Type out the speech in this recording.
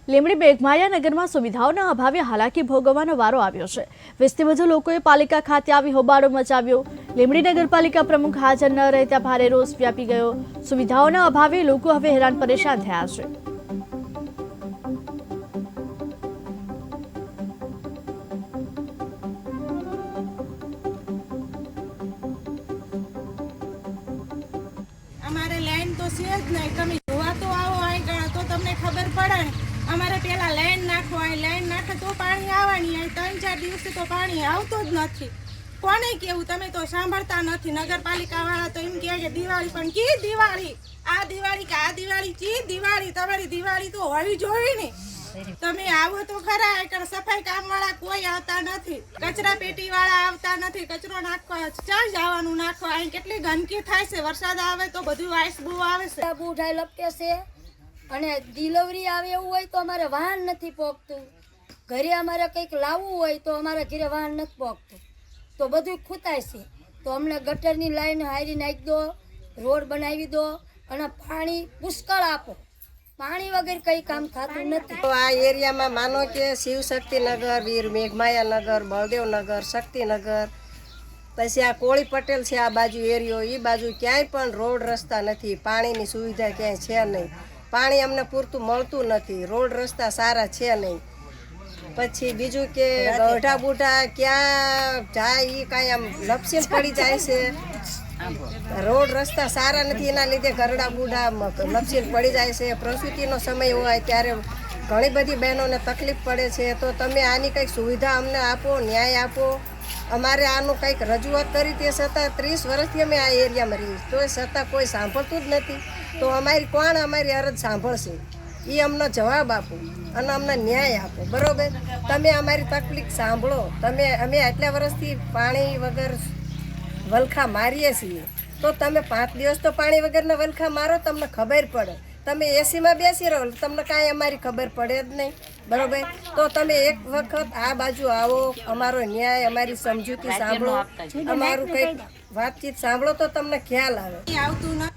લીંબડી મેઘમાયા નગરમાં સુવિધાઓના અભાવે હાલાકી ભોગવવાનો વારો આવ્યો છે। 20થી વધુ લોકોએ પાલિકા ખાતે આવી હોબાળો મચાવ્યો। લીંબડી નગરપાલિકા પ્રમુખ હાજર ન રહેતા ભારે રોષ વ્યાપી ગયો। સુવિધાઓના અભાવે લોકો હવે હેરાન પરેશાન થયા છે। અમારે લાઈન તો છે જ નહીં, તમે જોવા તો આવો અહીં તો તમને ખબર પડે। અમારે પેલા લાઈન નાખો, અહીં લાઈન નાખે તો પાણી આવવાની, અહીં 3-4 દિવસથી તો પાણી આવતો જ નથી। કોને કેવું, તમે તો સાંભળતા નથી। નગરપાલિકા વાળા તો એમ કહે કે દિવાળી, પણ કી દિવાળી? આ દિવાળી કે આ દિવાળી? કી દિવાળી? તમારી દિવાળી તો હોવી જોઈએ ને। તમે આવો તો ખરા, એકણ સફાઈ કામ વાળા કોઈ આવતા નથી, કચરા પેટી વાળા આવતા નથી। કચરો નાખવા ચાલ જવાનું નાખવા, અહીં કેટલી ગંદકી થાય છે। વરસાદ આવે તો બધું વાઇસ બહુ આવે છે, બુઢાઈ લપકે છે અને ડિલિવરી આવે એવું હોય તો અમારે વાહન નથી પહોંચતું। ઘરે અમારે કંઈક લાવવું હોય તો અમારા ઘરે વાહન નથી પહોંચતું, તો બધું ખૂતાય છે। તો અમને ગટરની લાઈન હારી નાખી દો, રોડ બનાવી દો અને પાણી પુષ્કળ આપો। પાણી વગર કઈ કામ થતું નથી। આ એરિયામાં માનો કે શિવશક્તિનગર, વીર મેઘમાયા નગર, બળદેવનગર, શક્તિનગર, પછી આ કોળી પટેલ છે, આ બાજુ એરિયો, એ બાજુ ક્યાંય પણ રોડ રસ્તા નથી, પાણીની સુવિધા ક્યાંય છે નહીં, પાણી અમને પૂરતું મળતું નથી, રોડ રસ્તા સારા છે નહીં। પછી બીજું કે ગઢા બુઢા ક્યાં જાય એ કાંઈ આમ લપસીને પડી જાય છે। રોડ રસ્તા સારા નથી, એના લીધે ઘરડા બુઢા લપસીને પડી જાય છે। પ્રસૂતિનો સમય હોય ત્યારે ઘણી બધી બહેનોને તકલીફ પડે છે। તો તમે આની કંઈક સુવિધા અમને આપો, ન્યાય આપો। અમારે આનું કંઈક રજૂઆત કરી તે છતાં 30 વર્ષથી અમે આ એરિયામાં રહીએ, તો એ છતાં કોઈ સાંભળતું જ નથી। તો અમારી કોણ અમારી અરજ સાંભળશે? એ અમને જવાબ આપો અને અમને ન્યાય આપો, બરાબર? તમે અમારી તકલીફ સાંભળો। અમે આટલા વર્ષથી પાણી વગર વલખા મારીએ છીએ, તો તમે 5 દિવસ તો પાણી વગરના વલખા મારો, તમને ખબર પડે। તમે એસીમાં બેસી રહો, તમને કાંઈ અમારી ખબર પડે જ નહીં, બરાબર? તો તમે એક વખત આ બાજુ આવો, અમારો ન્યાય, અમારી સમજૂતી સાંભળો, અમારું કંઈક વાતચીત સાંભળો તો તમને ખ્યાલ આવે। આવતું નથી।